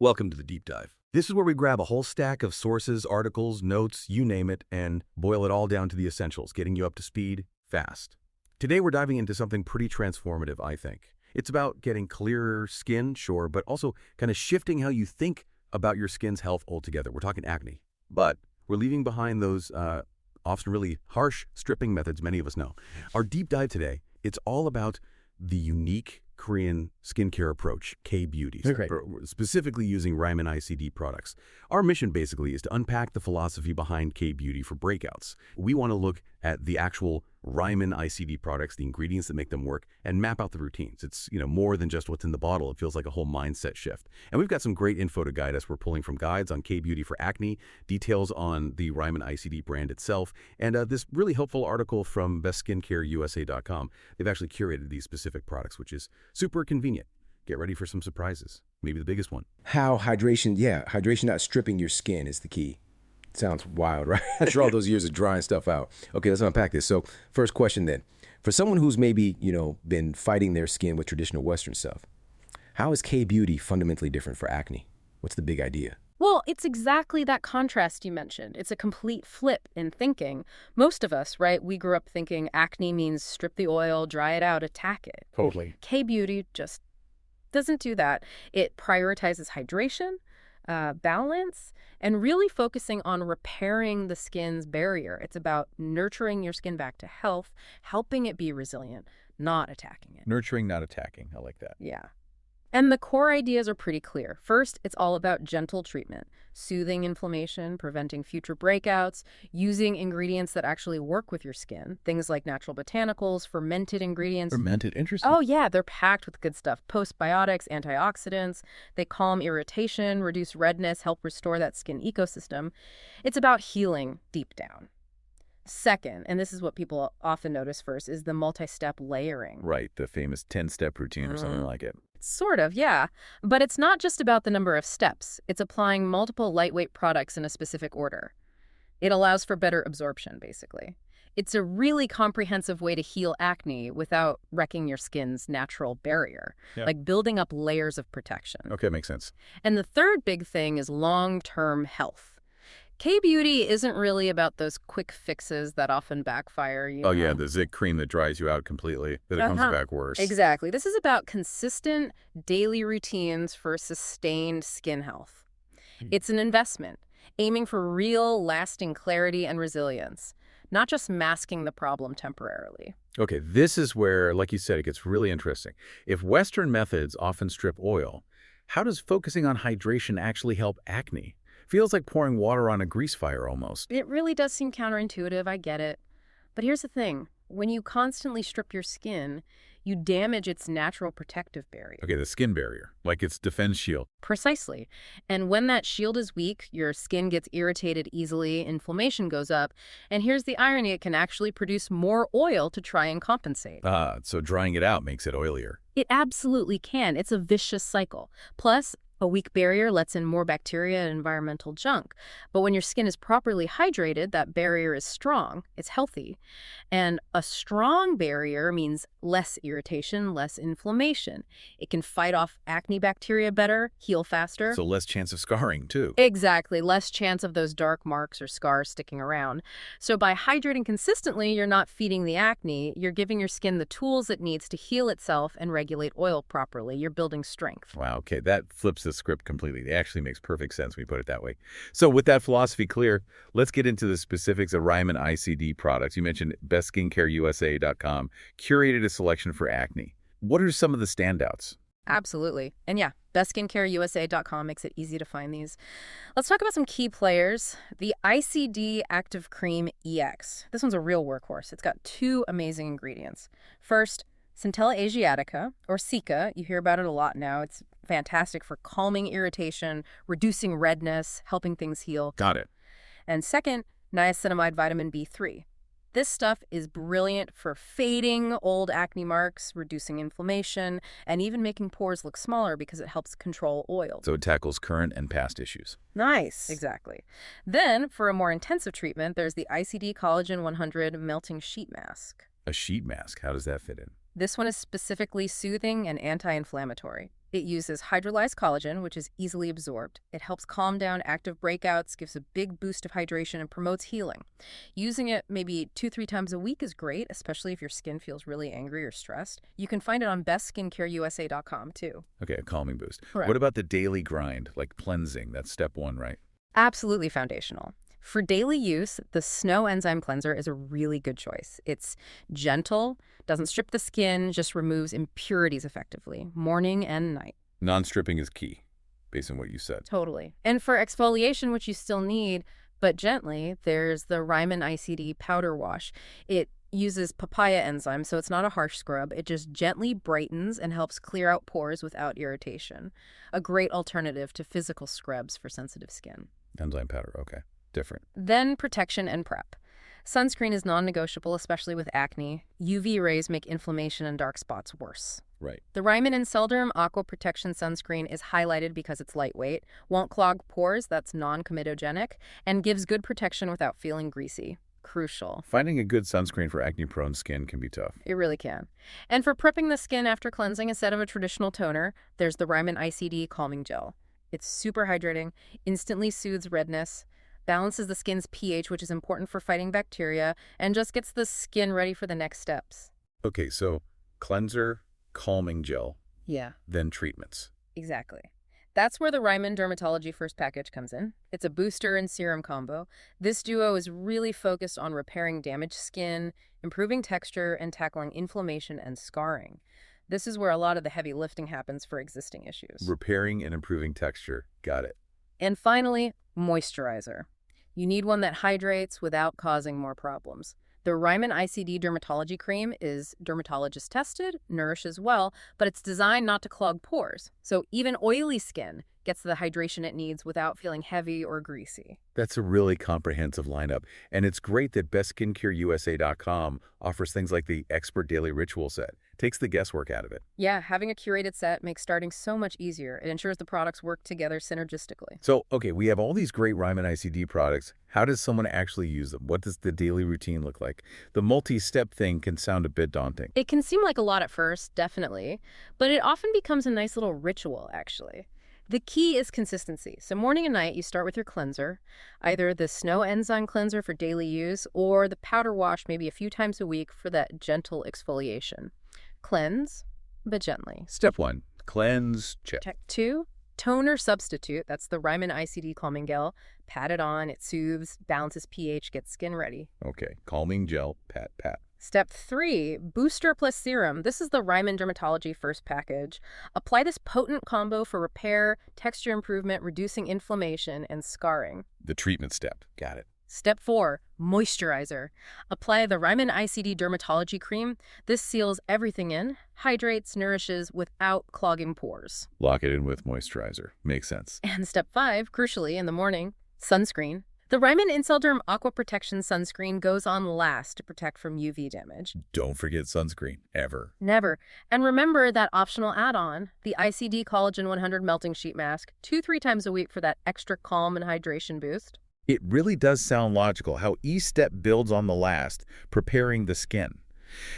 Welcome to the Deep Dive. This is where we grab a whole stack of sources, articles, notes, you name it, and boil it all down to the essentials, getting you up to speed fast. Today we're diving into something pretty transformative, I think. It's about getting clearer skin, sure, but also kind of shifting how you think about your skin's health altogether. We're talking acne. But we're leaving behind those often really harsh stripping methods many of us know. Our deep dive today, it's all about the unique Korean skincare approach, K-beauty, specifically using Ryman ICD products. Our mission basically is to unpack the philosophy behind K-beauty for breakouts. We want to look at the actual Ryman ICD products, the ingredients that make them work, and map out the routines. It's, more than just what's in the bottle. It feels like a whole mindset shift. And we've got some great info to guide us. We're pulling from guides on K-beauty for acne, details on the Ryman ICD brand itself, and this really helpful article from bestskincareusa.com. They've actually curated these specific products, which is super convenient. Get ready for some surprises. Maybe the biggest one. How hydration not stripping your skin is the key. Sounds wild, right? After all those years of drying stuff out. Okay, let's unpack this. So first question then. For someone who's maybe, been fighting their skin with traditional Western stuff, how is K-beauty fundamentally different for acne? What's the big idea? Well, it's exactly that contrast you mentioned. It's a complete flip in thinking. Most of us, right, we grew up thinking acne means strip the oil, dry it out, attack it. Totally. K-beauty just doesn't do that. It prioritizes hydration, balance, and really focusing on repairing the skin's barrier. It's about nurturing your skin back to health, helping it be resilient, not attacking it. Nurturing, not attacking. I like that. Yeah. And the core ideas are pretty clear. First, it's all about gentle treatment, soothing inflammation, preventing future breakouts, using ingredients that actually work with your skin, things like natural botanicals, fermented ingredients. Fermented, interesting. Oh, yeah, they're packed with good stuff. Postbiotics, antioxidants. They calm irritation, reduce redness, help restore that skin ecosystem. It's about healing deep down. Second, and this is what people often notice first, is the multi-step layering. Right, the famous 10-step routine or something like it. Sort of, yeah. But it's not just about the number of steps. It's applying multiple lightweight products in a specific order. It allows for better absorption, basically. It's a really comprehensive way to heal acne without wrecking your skin's natural barrier, like building up layers of protection. Okay, makes sense. And the third big thing is long-term health. K-beauty isn't really about those quick fixes that often backfire. Yeah, the Zik cream that dries you out completely, that it comes back worse. Exactly. This is about consistent daily routines for sustained skin health. It's an investment, aiming for real, lasting clarity and resilience, not just masking the problem temporarily. Okay, this is where, like you said, it gets really interesting. If Western methods often strip oil, how does focusing on hydration actually help acne? Feels like pouring water on a grease fire almost. It really does seem counterintuitive, I get it. But here's the thing. When you constantly strip your skin, you damage its natural protective barrier. Okay, the skin barrier, like its defense shield. Precisely. And when that shield is weak, your skin gets irritated easily, inflammation goes up, and here's the irony, it can actually produce more oil to try and compensate. So drying it out makes it oilier. It absolutely can. It's a vicious cycle. Plus, a weak barrier lets in more bacteria and environmental junk. But when your skin is properly hydrated, that barrier is strong, it's healthy. And a strong barrier means less irritation, less inflammation. It can fight off acne bacteria better, heal faster. So less chance of scarring, too. Exactly, less chance of those dark marks or scars sticking around. So by hydrating consistently, you're not feeding the acne, you're giving your skin the tools it needs to heal itself and regulate oil properly. You're building strength. Wow, okay, that flips the script completely. It actually makes perfect sense when you put it that way. So with that philosophy clear, let's get into the specifics of Ryman ICD products. You mentioned bestskincareusa.com curated a selection for acne. What are some of the standouts? Absolutely. And yeah, bestskincareusa.com makes it easy to find these. Let's talk about some key players. The ICD Active Cream EX. This one's a real workhorse. It's got two amazing ingredients. First, Centella Asiatica, or Cica. You hear about it a lot now. It's fantastic for calming irritation, reducing redness, helping things heal. Got it. And second, niacinamide vitamin B3. This stuff is brilliant for fading old acne marks, reducing inflammation, and even making pores look smaller because it helps control oil. So it tackles current and past issues. Nice. Exactly. Then, for a more intensive treatment, there's the ICD Collagen 100 Melting Sheet Mask. A sheet mask, how does that fit in? This one is specifically soothing and anti-inflammatory. It uses hydrolyzed collagen, which is easily absorbed. It helps calm down active breakouts, gives a big boost of hydration, and promotes healing. Using it maybe 2-3 times a week is great, especially if your skin feels really angry or stressed. You can find it on bestskincareusa.com too. Okay, a calming boost. Correct. What about the daily grind, like cleansing? That's step one, right? Absolutely foundational. For daily use, the Snow Enzyme Cleanser is a really good choice. It's gentle, doesn't strip the skin, just removes impurities effectively, morning and night. Non-stripping is key, based on what you said. Totally. And for exfoliation, which you still need, but gently, there's the Ryman ICD Powder Wash. It uses papaya enzyme, so it's not a harsh scrub. It just gently brightens and helps clear out pores without irritation. A great alternative to physical scrubs for sensitive skin. Enzyme powder, okay. Different. Then protection and prep. Sunscreen is non-negotiable, especially with acne. UV rays make inflammation and dark spots worse. Right. The Ryman and Selderm Aqua Protection Sunscreen is highlighted because it's lightweight, won't clog pores, that's non-comedogenic, and gives good protection without feeling greasy. Crucial. Finding a good sunscreen for acne-prone skin can be tough. It really can. And for prepping the skin after cleansing instead of a traditional toner, there's the Ryman ICD Calming Gel. It's super hydrating, instantly soothes redness, balances the skin's pH, which is important for fighting bacteria, and just gets the skin ready for the next steps. Okay, so cleanser, calming gel, Yeah, then treatments. exactly. That's where the Ryman Dermatology First Package comes in. It's a booster and serum combo. This duo is really focused on repairing damaged skin, improving texture, and tackling inflammation and scarring. This is where a lot of the heavy lifting happens for existing issues. Repairing and improving texture. Got it. And finally, moisturizer. You need one that hydrates without causing more problems. The Ryman ICD Dermatology Cream is dermatologist tested, nourishes well, but it's designed not to clog pores. So even oily skin gets the hydration it needs without feeling heavy or greasy. That's a really comprehensive lineup. And it's great that bestskincareusa.com offers things like the Expert Daily Ritual Set. Takes the guesswork out of it. Yeah, having a curated set makes starting so much easier. It ensures the products work together synergistically. So, okay, we have all these great Ryman ICD products. How does someone actually use them? What does the daily routine look like? The multi-step thing can sound a bit daunting. It can seem like a lot at first, definitely, but it often becomes a nice little ritual, actually. The key is consistency. So morning and night, you start with your cleanser, either the Snow Enzyme Cleanser for daily use or the powder wash maybe a few times a week for that gentle exfoliation. Cleanse, but gently. Step 1, cleanse, check. Check 2, toner substitute. That's the Ryman ICD Calming Gel. Pat it on, it soothes, balances pH, gets skin ready. Okay, calming gel, pat, pat. Step 3, booster plus serum. This is the Ryman Dermatology First Package. Apply this potent combo for repair, texture improvement, reducing inflammation, and scarring. The treatment step. Got it. Step 4, moisturizer. Apply the Ryman ICD Dermatology Cream. This seals everything in, hydrates, nourishes without clogging pores. Lock it in with moisturizer. Makes sense. And step 5, crucially in the morning, sunscreen. The Ryman Inselderm Aqua Protection Sunscreen goes on last to protect from UV damage. Don't forget sunscreen, ever. Never. And remember that optional add-on, the ICD Collagen 100 Melting Sheet Mask, 2-3 times a week for that extra calm and hydration boost. It really does sound logical how each step builds on the last, preparing the skin.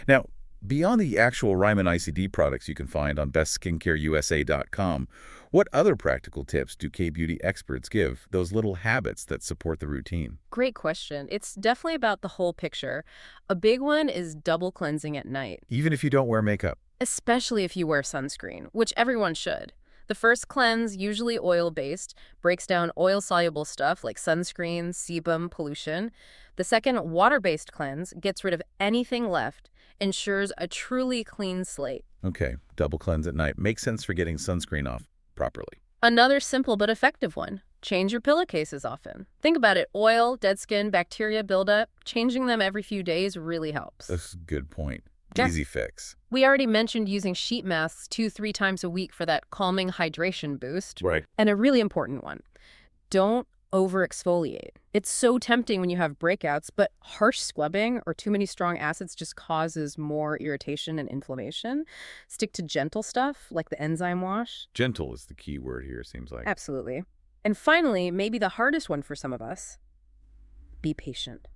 Now, beyond the actual Ryman ICD products you can find on bestskincareusa.com, what other practical tips do K-beauty experts give, those little habits that support the routine? Great question. It's definitely about the whole picture. A big one is double cleansing at night, Even if you don't wear makeup. especially if you wear sunscreen, which everyone should. The first cleanse, usually oil-based, breaks down oil-soluble stuff like sunscreen, sebum, pollution. The second, water-based cleanse, gets rid of anything left, ensures a truly clean slate. Okay, double cleanse at night. Makes sense for getting sunscreen off properly. Another simple but effective one, change your pillowcases often. Think about it, oil, dead skin, bacteria buildup, changing them every few days really helps. That's a good point. Yeah. Easy fix. We already mentioned using sheet masks 2-3 times a week for that calming hydration boost. Right. And a really important one, don't over-exfoliate. It's so tempting when you have breakouts, but harsh scrubbing or too many strong acids just causes more irritation and inflammation. Stick to gentle stuff like the enzyme wash. Gentle is the key word here, seems like. Absolutely. And finally, maybe the hardest one for some of us, be patient.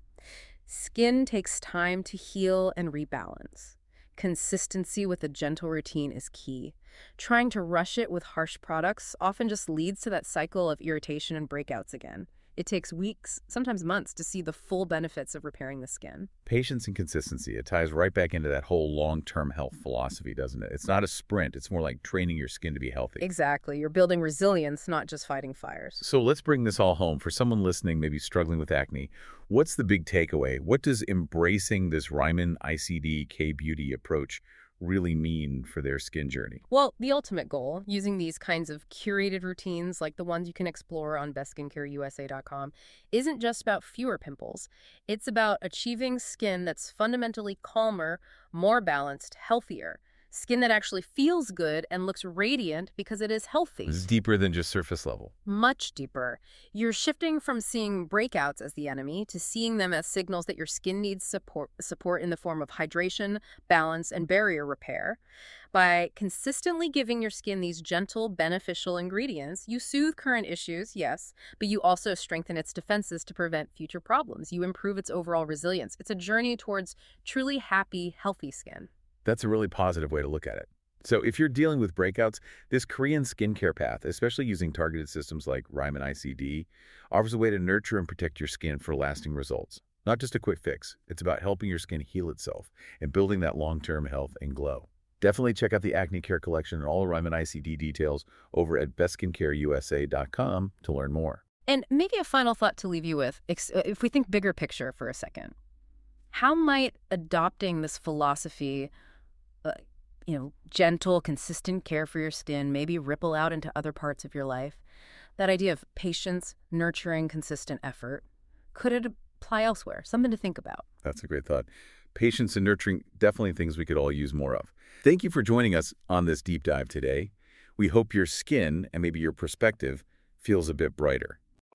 Skin takes time to heal and rebalance. Consistency with a gentle routine is key. Trying to rush it with harsh products often just leads to that cycle of irritation and breakouts again. It takes weeks, sometimes months, to see the full benefits of repairing the skin. Patience and consistency, it ties right back into that whole long-term health philosophy, doesn't it? It's not a sprint. It's more like training your skin to be healthy. Exactly. You're building resilience, not just fighting fires. So let's bring this all home. For someone listening, maybe struggling with acne, what's the big takeaway? What does embracing this Ryman ICD K-Beauty approach really mean for their skin journey? Well, the ultimate goal, using these kinds of curated routines like the ones you can explore on bestskincareusa.com, isn't just about fewer pimples. It's about achieving skin that's fundamentally calmer, more balanced, healthier. Skin that actually feels good and looks radiant because it is healthy. It's deeper than just surface level. Much deeper. You're shifting from seeing breakouts as the enemy to seeing them as signals that your skin needs support in the form of hydration, balance, and barrier repair. By consistently giving your skin these gentle, beneficial ingredients, you soothe current issues, yes, but you also strengthen its defenses to prevent future problems. You improve its overall resilience. It's a journey towards truly happy, healthy skin. That's a really positive way to look at it. So if you're dealing with breakouts, this Korean skincare path, especially using targeted systems like Ryman ICD, offers a way to nurture and protect your skin for lasting results. Not just a quick fix. It's about helping your skin heal itself and building that long-term health and glow. Definitely check out the Acne Care collection and all Ryman ICD details over at bestskincareusa.com to learn more. And maybe a final thought to leave you with, if we think bigger picture for a second. How might adopting this philosophy, gentle, consistent care for your skin, maybe ripple out into other parts of your life? That idea of patience, nurturing, consistent effort, could it apply elsewhere? Something to think about. That's a great thought. Patience and nurturing, definitely things we could all use more of. Thank you for joining us on this deep dive today. We hope your skin and maybe your perspective feels a bit brighter.